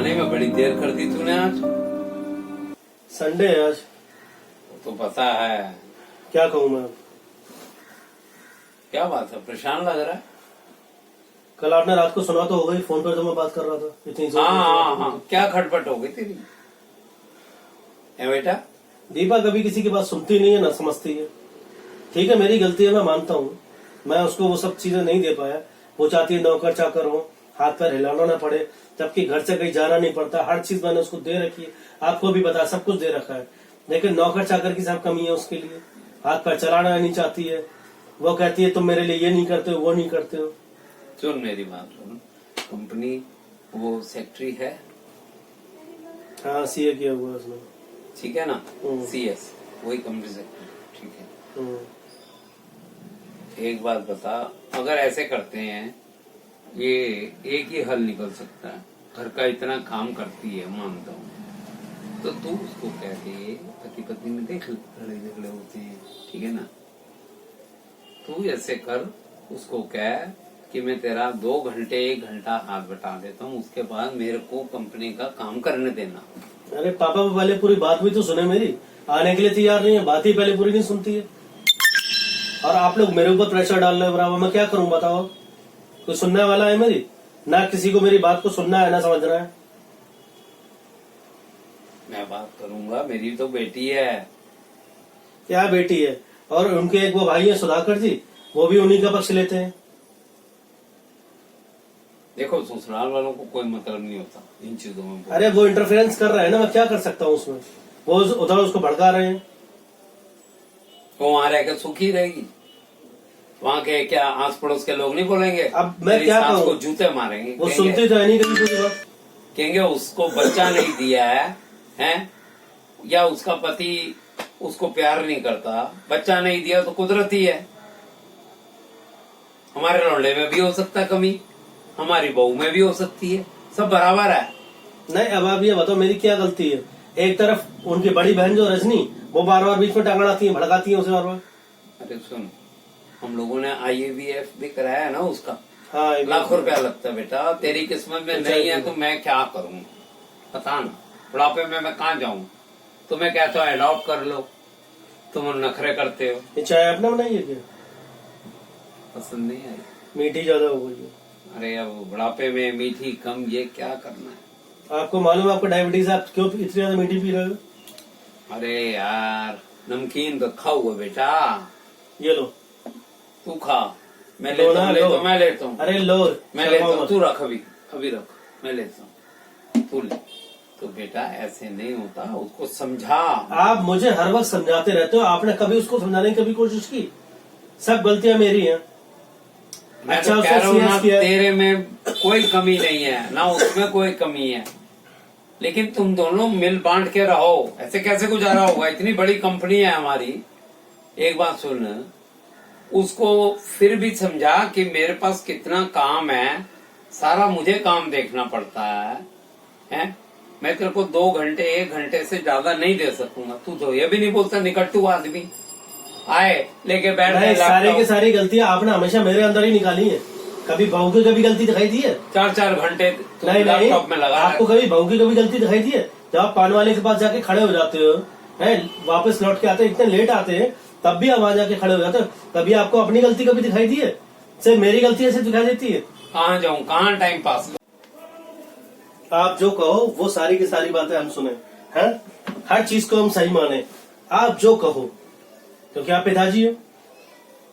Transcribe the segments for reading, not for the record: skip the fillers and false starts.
आने में बड़ी देर कर दी तूने आज। संडे है आज। तो पता है। क्या कहूँ मैं? क्या बात है, परेशान लग रहा है। कल आपने रात को सुना तो हो गई, फोन पर तो मैं बात कर रहा था इतनी जोर से। हाँ, क्या खटपट हो गई तेरी? ए बेटा, दीपा कभी किसी की बात सुनती नहीं है ना समझती है। ठीक है, मेरी गलती है, मैं मानता हूँ। मैं उसको वो सब चीजें नहीं दे पाया। वो चाहती है नौकर चाकर हो, हाथ पैर हिलाना ना पड़े, जबकि घर से कहीं जाना नहीं पड़ता। हर चीज मैंने उसको दे रखी है, आपको भी पता, सब कुछ दे रखा है। लेकिन नौकर चाकर की सब कमी है उसके लिए। हाथ पैर चलाना नहीं चाहती है। वो कहती है तुम मेरे लिए ये नहीं करते हो, वो नहीं करते हो। सुन मेरी बात सुन। कंपनी वो सेक्रेटरी है। हाँ, सीए किया हुआ है उसने। ठीक है ना, CS वही कंपनी सेक्रेटरी। ठीक है, एक बात बता, अगर ऐसे करते हैं ये एक ही हल निकल सकता है। घर का इतना काम करती है, मानता हूँ, तो तू उसको कह दे पति पत्नी में देख लड़े झगड़े होते हैं, ठीक है ना। तू ऐसे कर, उसको कह कि मैं तेरा 2 घंटे 1 घंटा हाथ बटा देता हूँ, उसके बाद मेरे को कंपनी का काम करने देना। अरे पापा पहले पूरी बात भी तो सुने मेरी। आने के लिए तैयार नहीं है, बात ही पहले पूरी नहीं सुनती है। और आप लोग मेरे ऊपर प्रेशर डाल रहे हो बराबर। मैं क्या करूं बताओ? कोई सुनने वाला है मेरी? ना किसी को मेरी बात को सुनना है ना समझना है। मैं बात करूंगा, मेरी तो बेटी है। क्या बेटी है? और उनके एक वो भाई है सुधाकर जी, वो भी उन्हीं का पक्ष लेते हैं। देखो, ससुराल वालों को कोई मतलब नहीं होता इन चीजों में। अरे वो इंटरफेरेंस कर रहा है ना, मैं क्या कर सकता हूँ उसमें? वो उधर उसको भड़का रहे हैं। वो वहां रहकर सुखी रहेगी? वहाँ के क्या आस पड़ोस के लोग नहीं बोलेंगे? अब मैं क्या कहूँ? को जूते मारेंगे, वो सुनती तो है नहीं कभी पूरी बात। कहेंगे उसको बच्चा नहीं दिया है, या उसका पति उसको प्यार नहीं करता। बच्चा नहीं दिया तो कुदरती है। हमारे लौंडे में भी हो सकता है कमी, हमारी बहू में भी हो सकती है, सब बराबर है। नहीं, अब आप ये बताओ मेरी क्या गलती है? एक तरफ उनकी बड़ी बहन जो रजनी, वो बार बार बीच में टांग अड़ाती है, भड़काती है उसे बार बार। अरे सुन, हम लोगों ने IAVF भी कराया है ना उसका। हाँ, लाखों रुपया लगता है बेटा। तेरी किस्मत में नहीं है तो मैं क्या करूँ पता ना। बुढ़ापे में मैं कहाँ जाऊँ? तुम्हें कहता हूँ अडॉप्ट कर लो, तुम नखरे करते हो। ये चाय आपने बनाई है क्या? पसंद नहीं आई? मीठी ज्यादा हो गई है। अरे अब बुढ़ापे में मीठी कम, ये क्या करना है? आपको मालूम है आपको डायबिटीज, आप क्यों इतनी ज्यादा मीठी पी रहे हो? अरे यार, नमकीन रखा हुआ बेटा, ये लो। तू खा। मैं लेता हूँ, मैं लेता हूँ। अरे लो, मैं लेता हूँ, तू रख, अभी रख, मैं लेता हूँ, तू ले। तो बेटा ऐसे नहीं होता, उसको समझा। आप मुझे हर वक्त समझाते रहते हो, आपने कभी उसको समझाने की कभी कोशिश की? सब गलतियां मेरी हैं। मैं अच्छा, तो कह रहा हूँ ना, किया। तेरे में कोई कमी नहीं है ना उसमें कोई कमी है, लेकिन तुम दोनों मिल बांट के रहो। ऐसे कैसे गुजारा होगा? इतनी बड़ी कंपनी है हमारी। एक बात सुन, उसको फिर भी समझा कि मेरे पास कितना काम है, सारा मुझे काम देखना पड़ता है? मैं तेरे को 2 घंटे 1 घंटे से ज्यादा नहीं दे सकूंगा। तू तो ये भी नहीं बोलता, निकटू आदमी आए लेके बैठ गए। सारी की सारी गलतियां आपने हमेशा मेरे अंदर ही निकाली है। कभी बहू की कभी गलती दिखाई दी है? 4-4 घंटे नहीं, लैपटॉप में लगा। आपको कभी बहू की कभी गलती दिखाई दी है? जब आप पान वाले के पास जाके खड़े हो जाते हो, है वापस लौट के आते, इतने लेट आते हैं, तब भी आप आ जाके खड़े हो जाते हो। कभी आपको अपनी गलती कभी दिखाई दी है? सिर्फ मेरी गलती ऐसे दिखाई देती है? कहाँ जाऊँ, कहाँ टाइम पास? आप जो कहो वो सारी की सारी बातें हम सुने हैं, हर चीज को हम सही माने। आप जो कहो, क्योंकि आप पिताजी हो।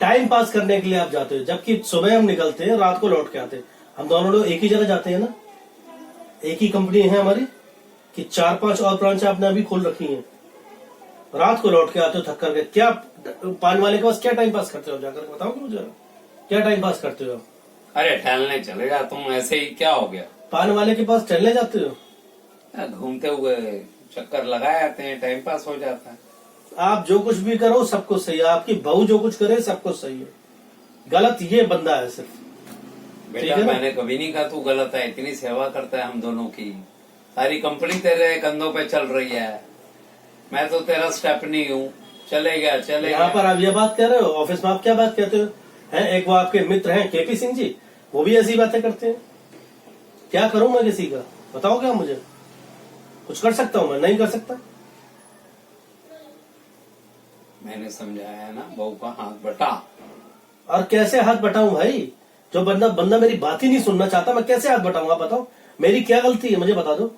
टाइम पास करने के लिए आप जाते हो, जबकि सुबह हम निकलते हैं, रात को लौट के आते हैं। हम दोनों लोग एक ही जगह जाते हैं ना, एक ही कंपनी है हमारी कि 4-5 और ब्रांच आपने अभी खोल रखी हैं। रात को लौट के आते हो थक करके। क्या पान वाले के पास क्या टाइम पास करते हो? जाकर बताओ मुझे, क्या टाइम पास करते हो? अरे टहलने चले जाता हूँ, ऐसे ही क्या हो गया? पान वाले के पास टहलने जाते हो? घूमते हुए चक्कर लगाए आते हैं, टाइम पास हो जाता है। आप जो कुछ भी करो सब कुछ सही है, आपकी बहू जो कुछ करे सब कुछ सही है। गलत ये बंदा है सिर्फ। बेटा मैंने कभी नहीं कहा तू गलत है, इतनी सेवा करता है हम दोनों की। सारी कंपनी तेरे कंधों पे चल रही है, मैं तो तेरा स्टेपनी हूँ। चलेगा। यहाँ पर आप ये बात कह रहे हो, ऑफिस में आप क्या बात कहते हो? हैं एक वो आपके मित्र हैं KP सिंह जी, वो भी ऐसी बातें करते हैं। क्या करूं मैं किसी का? बताओ क्या मुझे, कुछ कर सकता हूँ मैं? नहीं कर सकता। मैंने समझाया ना, बहू का हाथ बटा। और कैसे हाथ बटाऊं भाई? जो बंदा मेरी बात ही नहीं सुनना चाहता, मैं कैसे हाथ बटाऊं? आप बताओ, मेरी क्या गलती है, मुझे बता दो।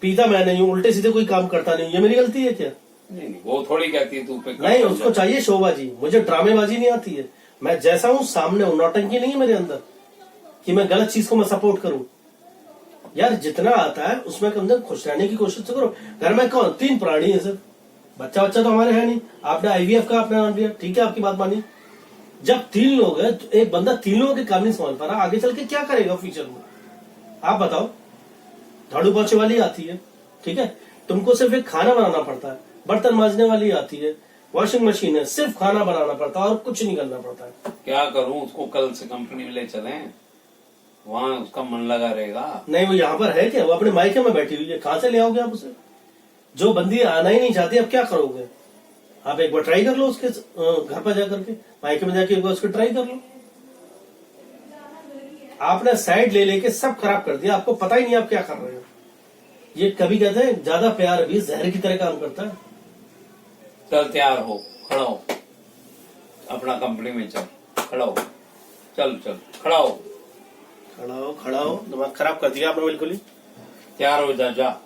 पीता मैं नहीं हूँ, उल्टे सीधे कोई काम करता नहीं हूँ, ये मेरी गलती है क्या? नहीं नहीं, वो थोड़ी कहती है तू पे नहीं, उसको चाहिए शोबाजी, मुझे ड्रामेबाजी नहीं आती है। मैं जैसा हूँ सामने हूँ, नौटंकी नहीं है मेरे अंदर कि मैं गलत चीज को मैं सपोर्ट करूं। यार जितना आता है उसमें कम से कम खुश रहने की कोशिश तो करो। घर में कौन, 3 प्राणी है सर, बच्चा तो हमारे है नहीं। आपने IVF का आपने नाम लिया, ठीक है, आपकी बात मानी। जब 3 लोग है, तो एक बंदा 3 लोगों के काम नहीं संभाल पा रहा, आगे चल के क्या करेगा फ्यूचर में? आप बताओ। झाड़ू पोछे वाली आती है, ठीक है, तुमको सिर्फ एक खाना बनाना पड़ता है। बर्तन मांजने वाली आती है, वॉशिंग मशीन है, सिर्फ खाना बनाना पड़ता है और कुछ नहीं करना पड़ता है। क्या करूं, उसको कल से कंपनी में ले चलें, वहाँ उसका मन लगा रहेगा। नहीं, वो यहाँ पर है क्या? वो अपने मायके में बैठी हुई है, कहाँ से ले आओगे आप उसे? जो बंदी आना ही नहीं चाहती, अब क्या करोगे? आप एक बार ट्राई कर लो उसके घर पर जाकर के, मायके में जाके एक बार उसको ट्राई कर लो। आपने साइड ले लेके सब खराब कर दिया, आपको पता ही नहीं आप क्या कर रहे हो। ये कभी कहते हैं ज्यादा प्यार भी जहर की तरह काम करता है। चल तैयार हो, खड़ा हो, अपना कंपनी में चल, खड़ा हो, चल चल खड़ा हो। खड़ा हो, दिमाग खराब कर दिया आपने बिल्कुल ही। तैयार हो जा जा।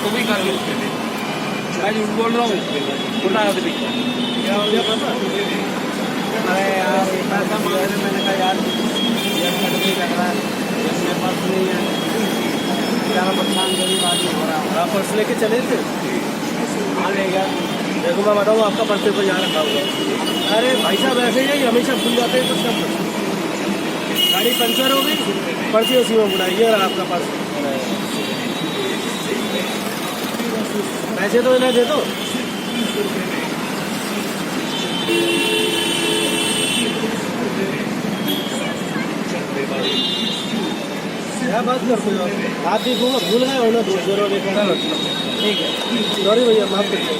तो भी कर लेते थे, मैं झूठ बोल रहा हूँ, उठा कर भी। क्या हो गया पापा? अरे यार पैसा मांग रहे, मैंने कहा यार ये कट नहीं लग रहा है, मेरे पास नहीं है, ज़्यादा परेशान गरीब आदमी हो रहा है। आप पर्स लेके चले थे? हाँ ले गया। देखो मैं बताऊँ, आपका पर्स पेपर यहाँ रखा हुआ। अरे भाई साहब ऐसे ही हमेशा भूल जाते हैं कुछ ना कुछ। गाड़ी पंचर हो गई, पर्ची उसी में बुलाई, ये रहा आपका पर्स। पैसे तो इन्हें दे दो। क्या बात करते हो आप? देखूंगा भूल गए हो ना, दूसरों ने। ठीक है, सॉरी भैया, माफ करिए।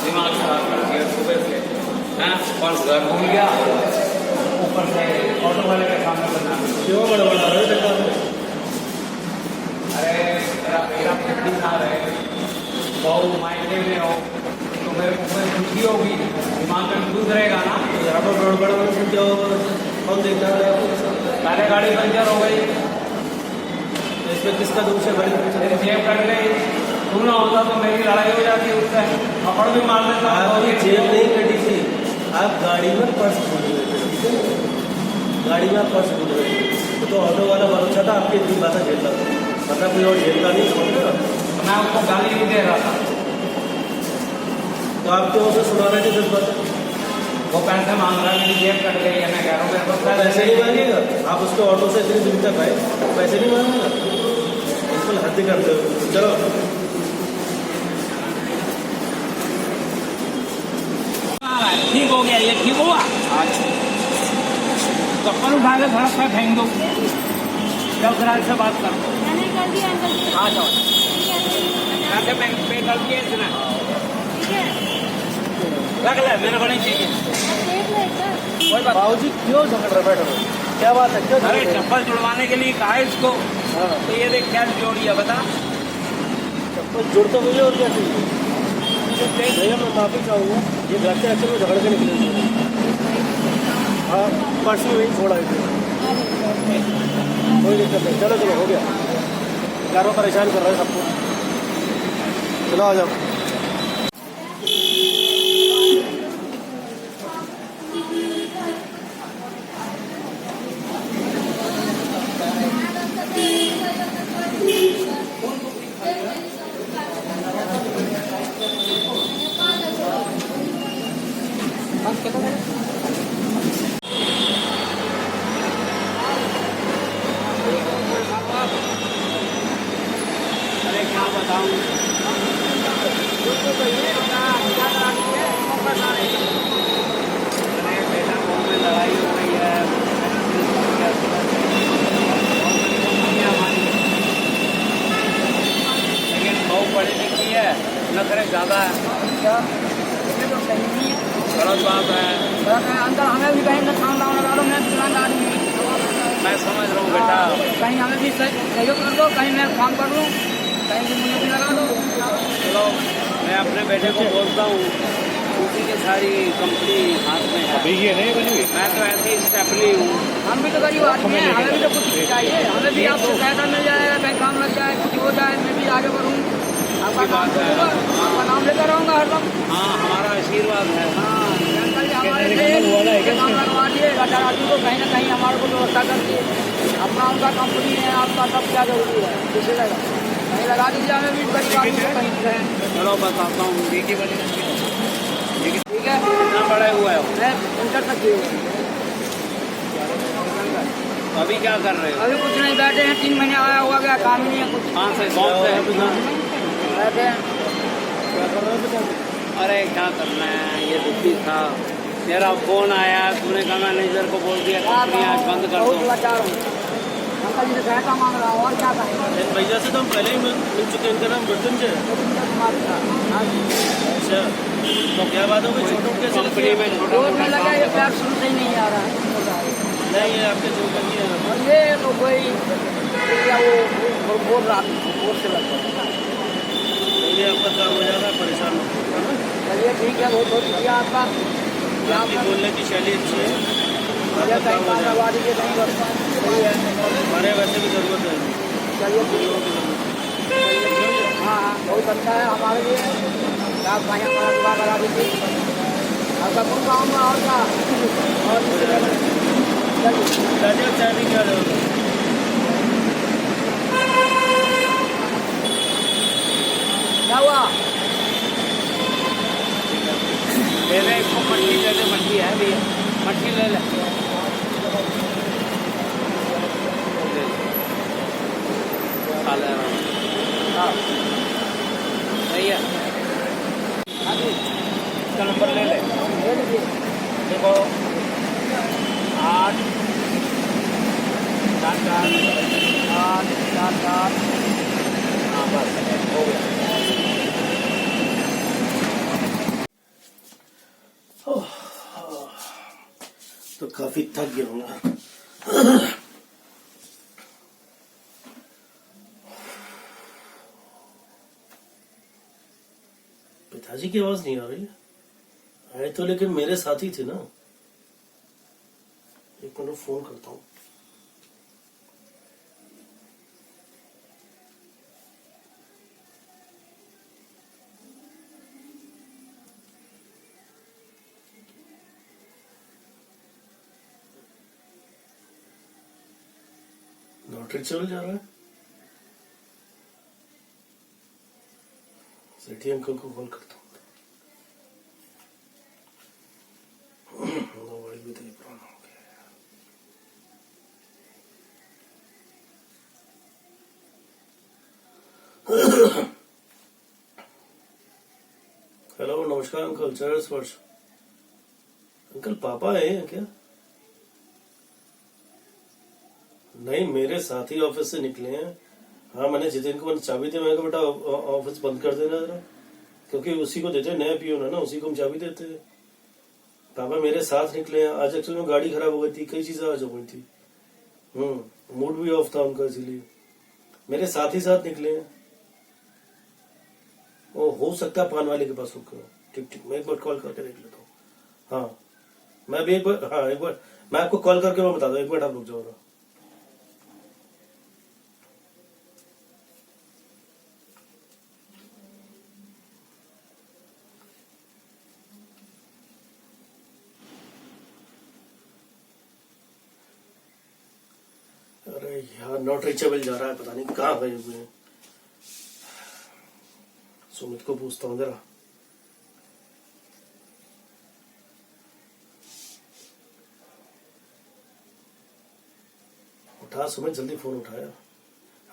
दिमाग खराब कर दिया सुबह से, पर्स घर भूल गया, ऊपर से ऑटो वाले का सामना करना। क्यों बड़बड़ा रहे हो? अरे मेरा फैमिली ना रहे, बहू मायने में हो तो मेरे को कोई खुशी होगी, दिमाग में दूध रहेगा ना। यहाँ पर गड़बड़ क्यों? कौन देखता है आपको? पहले गाड़ी पंचर हो गई, इसमें किसका दोष है? मेरी जेब कट गई, तू ना होता तो मेरी लड़ाई हो जाती है, उससे पकड़ भी मार देता। आपकी जेब नहीं कटी थी, आप गाड़ी में पर्स भूल गए थे, ठीक है? गाड़ी में आप पर्स भूल गए थे, तो ऑटो वाला बहुत अच्छा था, आपकी इतनी बातें झेलता था, मतलब कोई और झेलता नहीं, समझ रहे हो? मैं उसको गाली भी दे रहा था, तो आप क्यों उसे सुना रहे थे 10 बातें? वो पैसे मांग रहा है, मेरी जेब कट गई है, मैं कह रहा हूँ मेरे पास पैसे नहीं मांगेगा? आप उसके ऑटो से इतनी दूर तक आए, पैसे नहीं मांगेगा? बिल्कुल हद करते हो। चलो ठीक हो गया, ये ठीक हुआ। चप्पल उठा के सड़क पर फेंक दो, जब ग्राहक से बात करो। मैंने कर दिया अंकल जी। आ जाओ, ठीक है, मैं पे कर दिया इतना, ठीक है, रख ले, मेरे को नहीं चाहिए। अब देख लो एक बार। कोई बात। बाबूजी क्यों झगड़ रहे? बैठो, क्या बात है? क्यों? अरे चप्पल जुड़वाने के लिए कहा है इसको, हाँ, तो ये देख क्या जोड़ी है बता। चप्पल जुड़ तो मुझे और क्या चाहिए? भैया मैं माफी चाहूँगा, ये घर से एक्चुअली झगड़ के निकले थे। हाँ, पर्स में वही छोड़ा है, कोई दिक्कत नहीं। चलो चलो, हो गया, घर में परेशान कर रहे हैं सबको। चलो आ जाओ। ज्यादा है, क्या ये तो सही नहीं है। गलत बात है। अंदर हमें भी कहीं नुकसान ना लगा दो, मैं दुकान आदमी हूँ। मैं समझ रहा हूँ बेटा, कहीं हमें भी सहयोग कर दो, कहीं मैं काम कर लूँ, कहीं भी मुझे भी लगा दो। चलो मैं अपने बेटे को बोलता हूँ, उसी की सारी कंपनी हाथ में है। अभी ये नहीं बनी हुई। मैं तो ऐसे ही स्टेपली हूँ। हम भी तो गरीब आदमी हैं, हमें भी तो कुछ चाहिए, हमें भी आपसे सहायता मिल जाएगा, कहीं काम लग जाए, कुछ हो जाए, मैं भी आगे बढ़ूँ। आपका नाम तो होगा, आपका नाम लेकर रहूँगा हरदम। हाँ, हमारा आशीर्वाद है। हाँ, अंकल जी हमारे लिए काम लगवा दिए, लटा आदमी को कहीं ना कहीं हमारे को व्यवस्था करके अपना उनका कंपनी है, आपका सब क्या जरूरी है, किसी लगा कहीं लगा दीजिए, हमें भी गरीब आदमी को कहीं रहें। चलो बताता हूँ, देखिए बनी ठीक है, कितना बड़ा हुआ है वो? मैं इंटर तक ही हूँ। अभी क्या कर रहे हो? अभी कुछ नहीं, बैठे हैं, 3 महीने आया हुआ गया, काम ही नहीं है कुछ, कहाँ से कौन से है? बैठे हैं। अरे क्या करना है, ये दुखी था, तेरा फोन आया, तूने कहा मैनेजर को बोल दिया कंपनी आज बंद कर बहुत दो। लाचार हूँ, अंकल जी से सहायता मांग रहा हूँ, और क्या कहें। इन भैया से तो हम पहले ही मिल चुके हैं, इनका नाम मृत्युंजय है। अच्छा, तो क्या बात हो गई, छोटू कैसे कंपनी में छोटा रोड में मोटा लगा काम ये करो। प्यार शुरू से ही नहीं आ रहा है। नहीं, ये आपके जो करनी है। और ये तो कोई क्या वो बोल रहा बोल से लगता है। ये आपका काम हो जाएगा, परेशान मत होइए। चलिए ठीक है, बहुत बहुत शुक्रिया आपका। आपकी बोलने की शैली अच्छी है, मुझे आपका कहीं काम हो काम जाएगा। लगवा दीजिए, कहीं बस सही है। हमारे वैसे भी जरूरत है। चलिए ठीक है, हाँ हाँ बहुत अच्छा है हमारे लिए, आप कहीं हमारा दुआ करा दीजिए, आपका कौन काम है और क्या, और चलिए राजीव चाय भी क्या जरूरत है? क्या हुआ। दे दे इसको, मट्टी दे दे, मट्टी है भैया, मट्टी ले ले। खा ले आराम से। हाँ सही है, हाँ जी, इसका नंबर ले ले। ले लीजिए। देखो 8 4 4 8 4 4 हाँ बस हो गया। तो काफी थक गया हूँ। पिताजी की आवाज नहीं आ रही है, आए तो लेकिन मेरे साथ ही थे ना। एक मिनट फोन करता हूँ। नॉट रीचेबल जा रहा है। सेठी अंकल को कॉल करता हूँ। बड़ी भी तो पुराना हो गया है। हेलो, नमस्कार अंकल, चरण स्पर्श। अंकल पापा आए हैं क्या? नहीं, मेरे साथी ऑफिस से निकले हैं। हाँ, मैंने जितेन को चाबी दी, मैंने कहा बेटा ऑफिस बंद कर देना जरा, क्योंकि उसी को देते हैं, नया पियोन है ना, उसी को हम चाबी देते हैं। पापा मेरे साथ निकले हैं। आज एक्चुअली में गाड़ी खराब हो गई थी, कई चीजें आज हो गई थी। मूड भी ऑफ था उनका, इसीलिए मेरे साथ ही साथ निकले हैं। वो हो सकता है पान वाले के पास रुक। ठीक ठीक, मैं एक बार कॉल करके देख लेता हूँ। हाँ, मैं भी एक बार मैं आपको कॉल करके मैं बता दूँ। एक मिनट आप रुक जाओ। अरे यार, नॉट रीचेबल जा रहा है, पता नहीं कहाँ गए हुए हैं। सुमित को पूछता हूँ जरा। उठा सुमित, जल्दी फोन उठाया।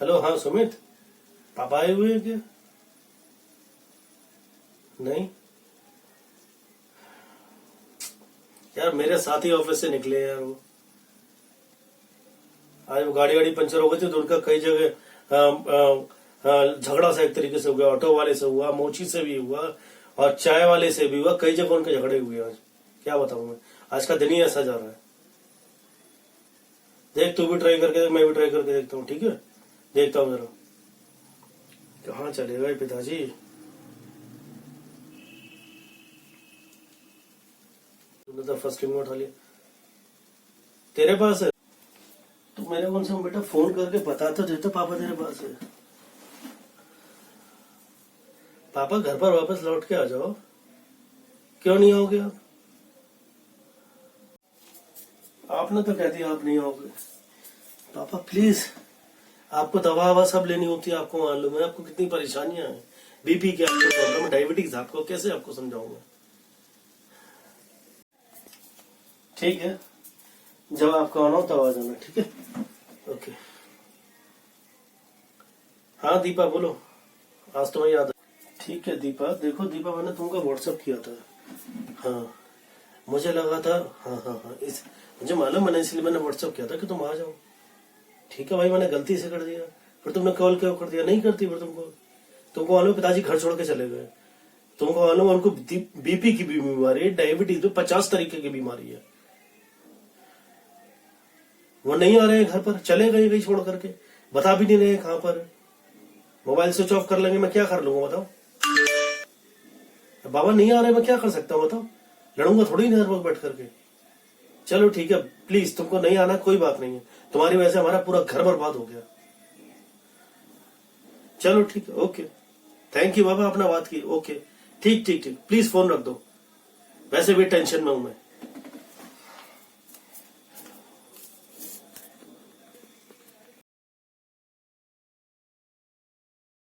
हेलो, हाँ सुमित, पापा आए हुए हैं क्या? नहीं यार, मेरे साथ ही ऑफिस से निकले यार। वो आज वो गाड़ी पंचर हो गई थी, तो उनका कई जगह हाँ, झगड़ा सा एक तरीके से हो गया, ऑटो वाले से हुआ, मोची से भी हुआ और चाय वाले से भी हुआ, कई जगह उनके झगड़े हुए आज। क्या बताऊं मैं, आज का दिन ही ऐसा जा रहा है। देख तू भी ट्राई करके देख, मैं भी ट्राई करके देखता हूँ, ठीक है? देखता हूँ जरा कहाँ चले गए पिताजी। तूने तो फर्स्ट रिंग में उठा लिया, तेरे पास है तो मेरे कौन से बेटा फोन करके बता तो देते पापा तेरे पास है। पापा घर पर वापस लौट के आ जाओ, क्यों नहीं आओगे आप? आपने तो कह दिया आप नहीं आओगे। पापा प्लीज, आपको दवा ववा सब लेनी होती है, आपको मालूम है आपको कितनी परेशानियां हैं, बीपी की आपको प्रॉब्लम है, डायबिटीज, आपको कैसे आपको समझाऊंगा। ठीक है, जब आपका आना हो तब आ जाना, ठीक है? ओके। हाँ दीपा बोलो, आज तुम्हें याद है? ठीक है दीपा, देखो दीपा मैंने तुमको व्हाट्सएप किया था। हाँ मुझे लगा था, हाँ मुझे मालूम, मैंने इसलिए मैंने व्हाट्सएप किया था कि तुम आ जाओ। ठीक है भाई, मैंने गलती से कर दिया, फिर तुमने कॉल क्यों कर दिया? नहीं करती फिर तुमको मालूम पिताजी घर छोड़ के चले गए, तुमको मालूम उनको बीपी की भी बीमारी है, डायबिटीज, 50 तरीके की बीमारी है। वो नहीं आ रहे हैं घर पर, चले गए कहीं छोड़ करके, बता भी नहीं रहे कहां पर। मोबाइल स्विच ऑफ कर लेंगे, मैं क्या कर लूंगा बताओ? बाबा नहीं आ रहे, मैं क्या कर सकता हूँ बताओ? लड़ूंगा थोड़ी देर पर बैठ करके। चलो ठीक है, प्लीज तुमको नहीं आना कोई बात नहीं है, तुम्हारी वजह से हमारा पूरा घर बर्बाद हो गया। चलो ठीक है, ओके, थैंक यू बाबा, अपना बात की, ओके ठीक, प्लीज फोन रख दो, वैसे भी टेंशन में हूं मैं।